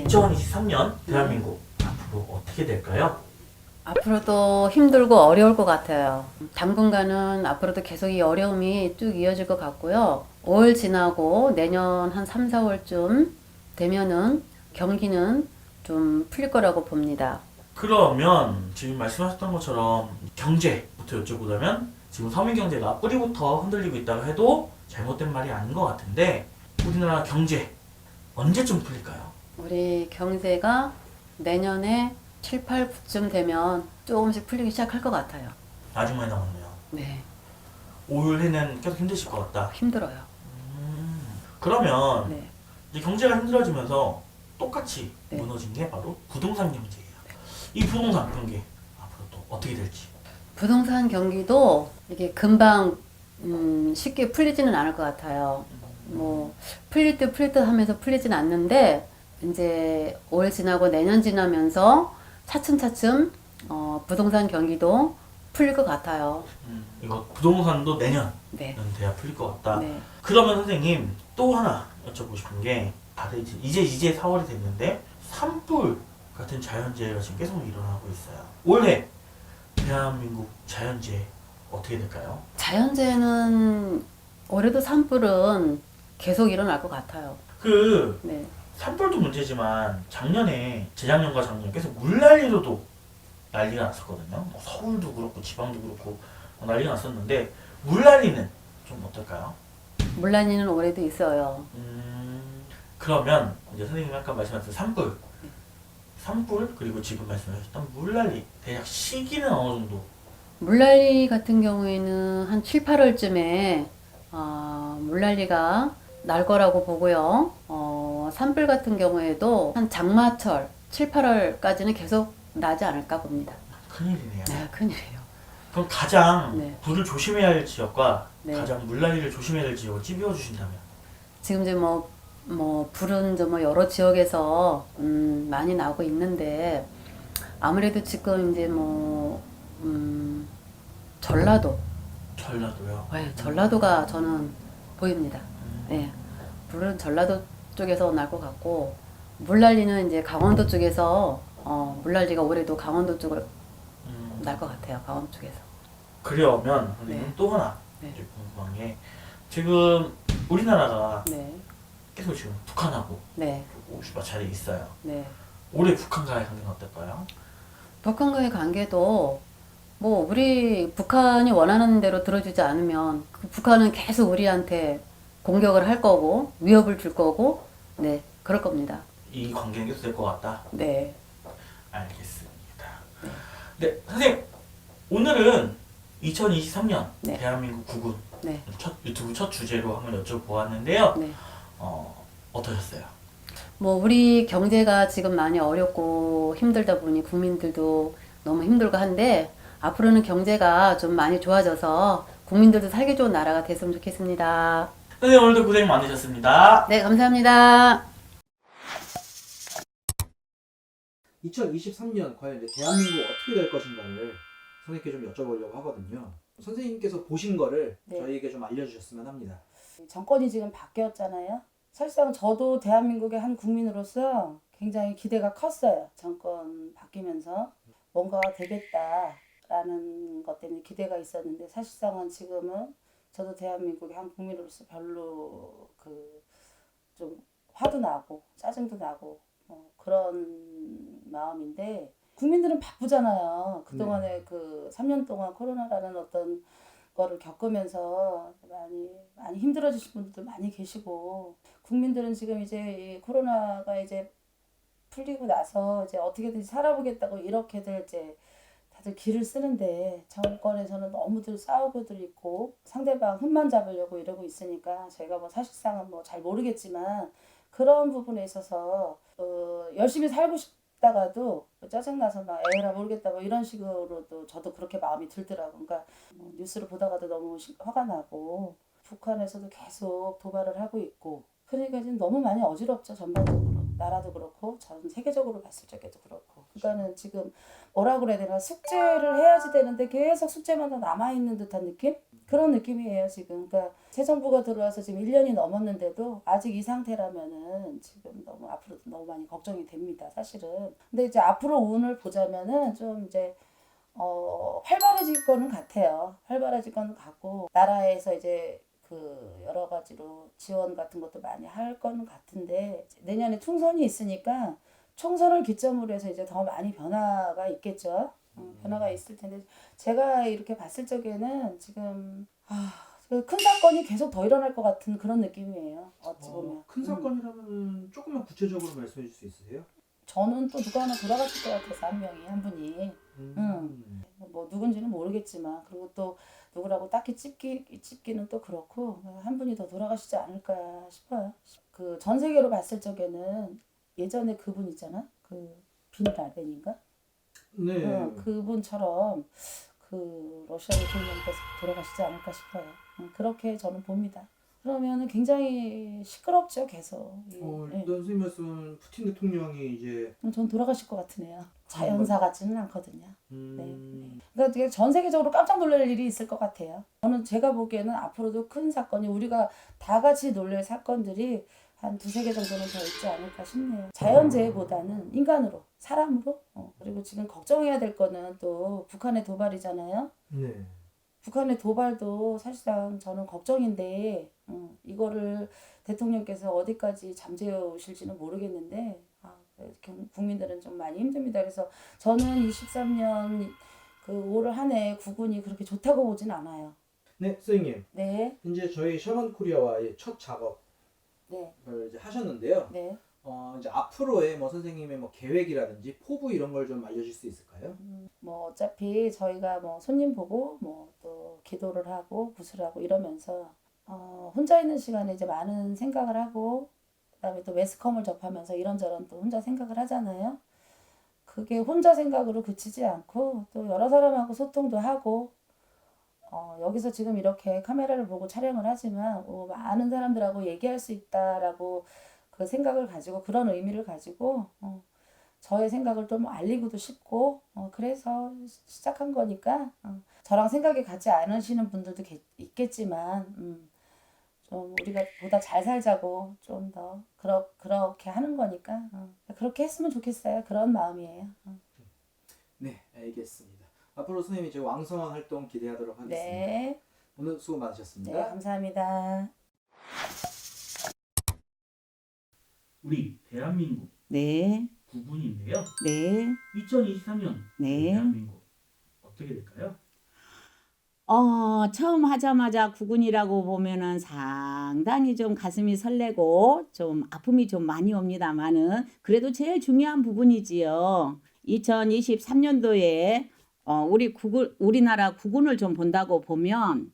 2023년 대한민국 앞으로 어떻게 될까요? 앞으로도 힘들고 어려울 것 같아요. 당분간은 앞으로도 계속 이 어려움이 쭉 이어질 것 같고요. 5월 지나고 내년 한 3, 4월쯤 되면은 경기는 좀 풀릴 거라고 봅니다. 그러면 지금 말씀하셨던 것처럼 경제부터 여쭤보자면 지금 서민 경제가 뿌리부터 흔들리고 있다고 해도 잘못된 말이 아닌 것 같은데 우리나라 경제 언제쯤 풀릴까요? 우리 경제가 내년에 7, 8, 9쯤 되면 조금씩 풀리기 시작할 것 같아요. 아주 많이 남았네요. 네, 올해는 계속 힘드실 것 같다. 힘들어요. 그러면 네. 이제 경제가 힘들어지면서 똑같이 네. 무너진 게 바로 부동산 경제예요. 이 부동산 경기 앞으로 또 어떻게 될지. 부동산 경기도 이게 금방 쉽게 풀리지는 않을 것 같아요. 뭐 풀릴 듯 하면서 풀리진 않는데 이제 올 지나고 내년 지나면서 차츰차츰 부동산 경기도 풀릴 것 같아요. 이거 부동산도 내년은 네. 돼야 풀릴 것 같다. 네. 그러면 선생님 또 하나 여쭤보고 싶은 게 바로 이제 4월이 됐는데 산불 같은 자연재해가 지금 계속 일어나고 있어요. 올해 대한민국 자연재해 어떻게 될까요? 자연재해는 올해도 산불은 계속 일어날 것 같아요. 그 네. 산불도 문제지만 작년에 재작년과 작년 계속 물난리로도 난리가 났었거든요. 뭐 서울도 그렇고 지방도 그렇고 난리가 났었는데 물난리는 좀 어떨까요? 물난리는 올해도 있어요. 그러면 이제 선생님이 아까 말씀하신 산불 그리고 지금 말씀하셨던 물난리 대략 시기는 어느 정도? 물난리 같은 경우에는 한 7, 8월쯤에 물난리가 날 거라고 보고요. 산불 같은 경우에도 한 장마철 7, 8월까지는 계속 나지 않을까 봅니다. 큰일이네요. 네, 큰일이에요. 그럼 가장 네. 불을 조심해야 할 지역과 네. 가장 물난리를 조심해야 할 지역을 찝어 주신다면? 지금 이제 불은 뭐 여러 지역에서 많이 나고 있는데 아무래도 지금 이제 전라도, 전라도요. 네, 전라도가 저는 보입니다. 네, 불은 전라도 쪽에서 날 것 같고 물난리는 이제 강원도 쪽에서 물난리가 올해도 강원도 쪽으로 날 것 같아요. 강원도 쪽에서. 그러면 선생님 네. 또 하나 네. 이제 궁금한 게 지금 우리나라가 네, 계속 지금 북한하고 네, 자리에 있어요. 네. 올해 북한과의 관계는 어떨까요? 북한과의 관계도 뭐 우리 북한이 원하는 대로 들어주지 않으면 그 북한은 계속 우리한테 공격을 할 거고 위협을 줄 거고 네 그럴 겁니다. 이 관계는 계속 될 것 같다. 네. 알겠습니다. 네, 선생님 오늘은 2023년 네. 대한민국 국군 네. 유튜브 첫 주제로 한번 여쭤보았는데요. 네. 어떠셨어요? 뭐 우리 경제가 지금 많이 어렵고 힘들다 보니 국민들도 너무 힘들고 한데 앞으로는 경제가 좀 많이 좋아져서 국민들도 살기 좋은 나라가 됐으면 좋겠습니다. 선생님 오늘도 고생 많으셨습니다. 네, 감사합니다. 2023년 과연 이제 대한민국 어떻게 될 것인가를 선생님께 좀 여쭤보려고 하거든요. 선생님께서 보신 거를 네. 저희에게 좀 알려주셨으면 합니다. 정권이 지금 바뀌었잖아요. 사실상 저도 대한민국의 한 국민으로서 굉장히 기대가 컸어요. 정권 바뀌면서 뭔가가 되겠다라는 것 때문에 기대가 있었는데 사실상은 지금은 저도 대한민국의 한 국민으로서 별로 좀 화도 나고 짜증도 나고 그런 마음인데 국민들은 바쁘잖아요. 그동안에 그 3년 동안 코로나라는 어떤 거를 겪으면서 많이 힘들어지신 분들도 많이 계시고 국민들은 지금 이제 이 코로나가 이제 풀리고 나서 이제 어떻게든지 살아보겠다고 이렇게들 이제 다들 길을 쓰는데 정권에서는 너무들 싸우고들 있고 상대방 흠만 잡으려고 이러고 있으니까 저희가 뭐 사실상은 뭐 잘 모르겠지만 그런 부분에 있어서 열심히 살고 싶다가도 짜증나서 막 에라 모르겠다 뭐 이런 식으로도 저도 그렇게 마음이 들더라고요. 그러니까 뉴스를 보다가도 너무 화가 나고 북한에서도 계속 도발을 하고 있고 그러니까 지금 너무 많이 어지럽죠. 전반적으로 나라도 그렇고 전 세계적으로 봤을 적에도 그렇고 그러니까는 지금 뭐라 그래야 되나 숙제를 해야지 되는데 계속 숙제만 더 남아있는 듯한 느낌? 그런 느낌이에요 지금. 그러니까 새 정부가 들어와서 지금 1년이 넘었는데도 아직 이 상태라면은 지금 너무 앞으로도 너무 많이 걱정이 됩니다. 사실은. 근데 이제 앞으로 운을 보자면은 좀 이제 활발해질 거는 같아요. 활발해질 거는 같고 나라에서 이제 그 여러 가지로 지원 같은 것도 많이 할 거는 같은데 내년에 총선이 있으니까 총선을 기점으로 해서 이제 더 많이 변화가 있겠죠. 변화가 있을 텐데 제가 이렇게 봤을 적에는 지금 큰 사건이 계속 더 일어날 것 같은 그런 느낌이에요. 어찌 보면. 큰 사건이라면 조금만 구체적으로 말씀해 줄 수 있으세요? 저는 또 누가 하나 돌아가실 것 같아서 한 분이. 뭐 누군지는 모르겠지만 그리고 또 누구라고 딱히 찝기는 또 그렇고 한 분이 더 돌아가시지 않을까 싶어요. 그 전 세계로 봤을 적에는 예전에 그분 있잖아. 그 빈 라덴인가? 네. 그분처럼 그 러시아 대통령께서 돌아가시지 않을까 싶어요. 그렇게 저는 봅니다. 그러면은 굉장히 시끄럽죠, 계속. 일단 선생님 말씀은 푸틴 대통령이 이제 전 돌아가실 것 같으네요. 자연사 같지는 않거든요. 네. 그러니까 되게 전 세계적으로 깜짝 놀랄 일이 있을 것 같아요. 저는 제가 보기에는 앞으로도 큰 사건이 우리가 다 같이 놀랄 사건들이 한 두세 개 정도는 더 있지 않을까 싶네요. 자연재해보다는 인간으로, 사람으로. 그리고 지금 걱정해야 될 거는 또 북한의 도발이잖아요. 네. 북한의 도발도 사실상 저는 걱정인데 이거를 대통령께서 어디까지 잠재워 오실지는 모르겠는데 국민들은 좀 많이 힘듭니다. 그래서 저는 23년 그 올 한 해 국운이 그렇게 좋다고 보진 않아요. 네, 선생님. 네, 이제 저희 샤먼 코리아와의 첫 작업을 네, 이제 하셨는데요. 네. 이제 앞으로의 뭐 선생님의 뭐 계획이라든지 포부 이런 걸 좀 알려줄 수 있을까요? 뭐 어차피 저희가 뭐 손님 보고 뭐 또 기도를 하고 구슬하고 이러면서 혼자 있는 시간에 이제 많은 생각을 하고 그다음에 또 매스컴을 접하면서 이런저런 또 혼자 생각을 하잖아요. 그게 혼자 생각으로 그치지 않고 또 여러 사람하고 소통도 하고 여기서 지금 이렇게 카메라를 보고 촬영을 하지만 많은 사람들하고 얘기할 수 있다라고 그 생각을 가지고 그런 의미를 가지고 저의 생각을 좀 알리고도 싶고 그래서 시작한 거니까 저랑 생각이 같지 않으시는 분들도 있겠지만 좀 우리가 보다 잘 살자고 좀 더 그렇게 하는 거니까 그렇게 했으면 좋겠어요. 그런 마음이에요. 네, 알겠습니다. 앞으로 선생님이 제 왕성한 활동 기대하도록 하겠습니다. 네, 오늘 수고 네, 많으셨습니다. 감사합니다. 우리 대한민국 네, 국군인데요. 네, 2023년 네. 대한민국 어떻게 될까요? 처음 하자마자 구군이라고 보면은 상당히 좀 가슴이 설레고 좀 아픔이 좀 많이 옵니다만은 그래도 제일 중요한 부분이지요. 2023년도에 우리나라 구군을 좀 본다고 보면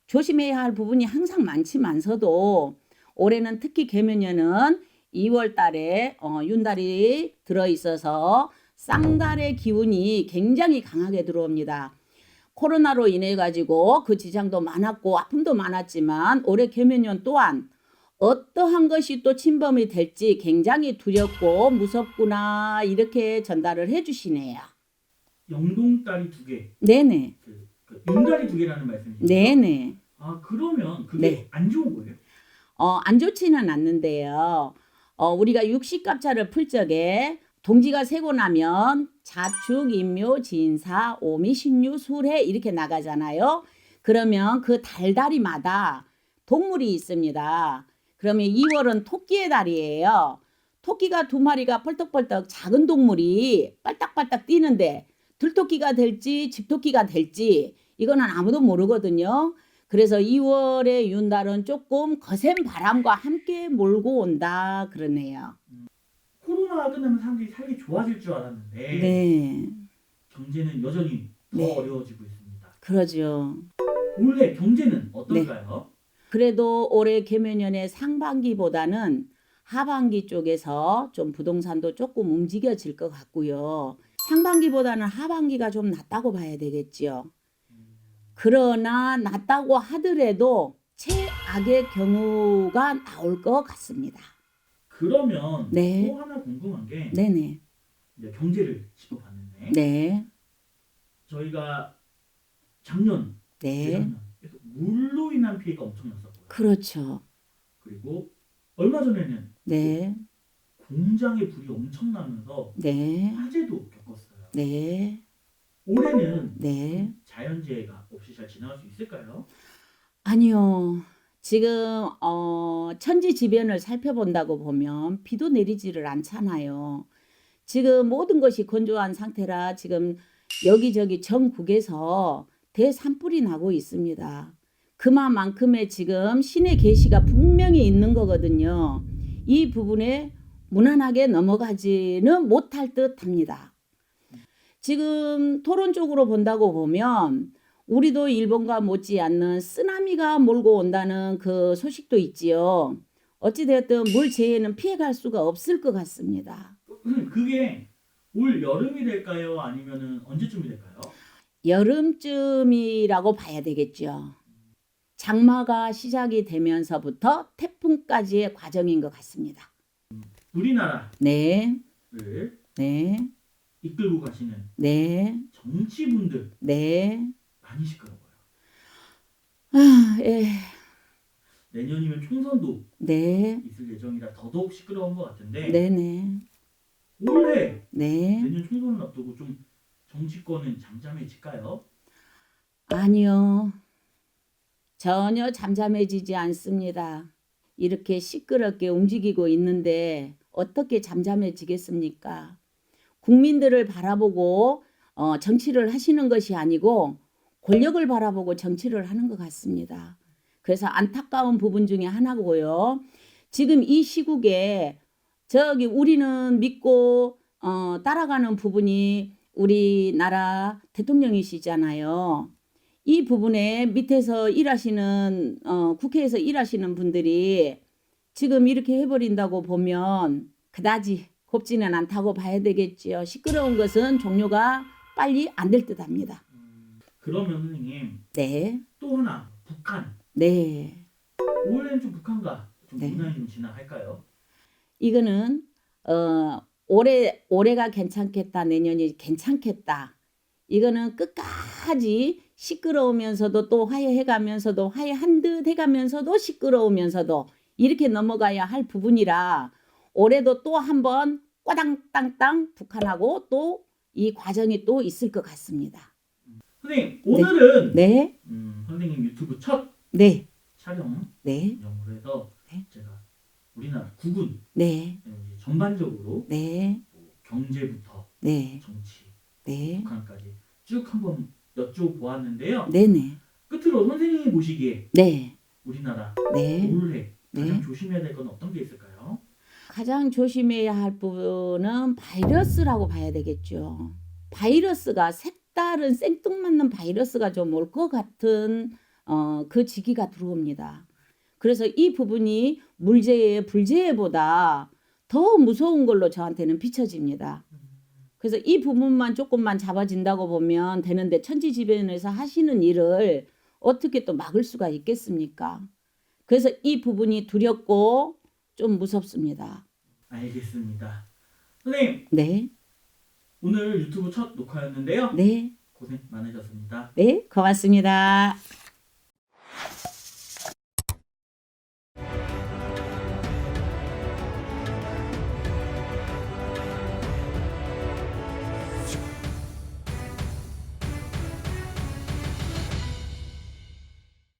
조심해야 할 부분이 항상 많지만서도 올해는 특히 개면연은 2월 달에 윤달이 들어있어서 쌍달의 기운이 굉장히 강하게 들어옵니다. 코로나로 인해 가지고 그 지장도 많았고 아픔도 많았지만 올해 개면연 또한 어떠한 것이 또 침범이 될지 굉장히 두렵고 무섭구나 이렇게 전달을 해주시네요. 영동딸이 2개, 네네. 그 윤달이 2개라는 말씀이시죠? 네네. 그러면 그게 네. 안 좋은 거예요? 안 좋지는 않는데요. 우리가 육식갑자를 풀 적에 동지가 세고 나면 자축, 인묘, 진사, 오미, 신유, 술해 이렇게 나가잖아요. 그러면 그 달달이마다 동물이 있습니다. 그러면 2월은 토끼의 달이에요. 토끼가 2마리가 펄떡펄떡 작은 동물이 빨딱빨딱 뛰는데 들토끼가 될지 집토끼가 될지 이거는 아무도 모르거든요. 그래서 2월의 윤달은 조금 거센 바람과 함께 몰고 온다 그러네요. 코로나가 끝나면 사람들이 살기 좋아질 줄 알았는데 네, 경제는 여전히 더 네. 어려워지고 있습니다. 그러죠. 올해 경제는 어떨까요? 그래도 올해 개면연의 상반기보다는 하반기 쪽에서 좀 부동산도 조금 움직여질 것 같고요. 상반기보다는 하반기가 좀 낫다고 봐야 되겠지요. 그러나 낫다고 하더라도 최악의 경우가 나올 것 같습니다. 그러면 네. 또 하나 궁금한 게 네네. 이제 경제를 짚어봤는데 네. 저희가 작년, 네. 재작년 계속 물로 인한 피해가 엄청났었고요. 그렇죠. 그리고 얼마 전에는 네. 공장의 불이 엄청나면서 네. 화재도 겪었어요. 네. 올해는 네. 자연재해가 없이 잘 지나갈 수 있을까요? 아니요. 지금 천지지변을 살펴본다고 보면 비도 내리지를 않잖아요. 지금 모든 것이 건조한 상태라 지금 여기저기 전국에서 대산불이 나고 있습니다. 그만큼의 지금 신의 계시가 분명히 있는 거거든요. 이 부분에 무난하게 넘어가지는 못할 듯합니다. 지금 토론 쪽으로 본다고 보면 우리도 일본과 못지않는 쓰나미가 몰고 온다는 그 소식도 있지요. 어찌되었든 물재해는 피해갈 수가 없을 것 같습니다. 그게 올 여름이 될까요? 아니면은 언제쯤이 될까요? 여름쯤이라고 봐야 되겠죠. 장마가 시작이 되면서부터 태풍까지의 과정인 것 같습니다. 우리나라를 네, 네, 이끌고 가시는 네, 정치분들 네. 많이 시끄러워요. 아, 예, 내년이면 총선도 네, 있을 예정이라 더더욱 시끄러운 것 같은데 네, 네, 올해 네. 내년 총선을 앞두고 좀 정치권은 잠잠해질까요? 아니요. 전혀 잠잠해지지 않습니다. 이렇게 시끄럽게 움직이고 있는데 어떻게 잠잠해지겠습니까? 국민들을 바라보고 정치를 하시는 것이 아니고 권력을 바라보고 정치를 하는 것 같습니다. 그래서 안타까운 부분 중에 하나고요. 지금 이 시국에 저기 우리는 믿고 따라가는 부분이 우리나라 대통령이시잖아요. 이 부분에 밑에서 일하시는 국회에서 일하시는 분들이 지금 이렇게 해버린다고 보면 그다지 곱지는 않다고 봐야 되겠지요. 시끄러운 것은 종료가 빨리 안 될 듯합니다. 그러면 선생님 네, 또 하나 북한 네. 올해는 좀 북한과 좀 네. 무난히 좀 지나갈까요? 이거는 올해가 괜찮겠다, 내년이 괜찮겠다. 이거는 끝까지 시끄러우면서도 또 화해해가면서도 화해한 듯 해가면서도 시끄러우면서도 이렇게 넘어가야 할 부분이라 올해도 또 한번 꼬당땅땅 북한하고 또 이 과정이 또 있을 것 같습니다. 선생님 오늘은 네, 선생님 유튜브 첫 네, 촬영 네, 영으로 해서 네. 제가 우리나라 국군 네, 이제 전반적으로 네, 뭐 경제부터 네, 정치, 네, 북한까지 쭉 한번 여쭤보았는데요. 네, 네, 끝으로 선생님이 보시기에 네, 우리나라 네. 올해 가장 네. 조심해야 될 건 어떤 게 있을까요? 가장 조심해야 할 부분은 바이러스라고 봐야 되겠죠. 바이러스가 색다른 생뚱맞는 바이러스가 좀 올 것 같은 그時기가 들어옵니다. 그래서 이 부분이 물재해, 불재해보다 더 무서운 걸로 저한테는 비춰집니다. 그래서 이 부분만 조금만 잡아진다고 보면 되는데 천지지변에서 하시는 일을 어떻게 또 막을 수가 있겠습니까? 그래서 이 부분이 두렵고 좀 무섭습니다. 알겠습니다. 선생님 네, 오늘 유튜브 첫 녹화였는데요. 네, 고생 많으셨습니다. 네, 고맙습니다.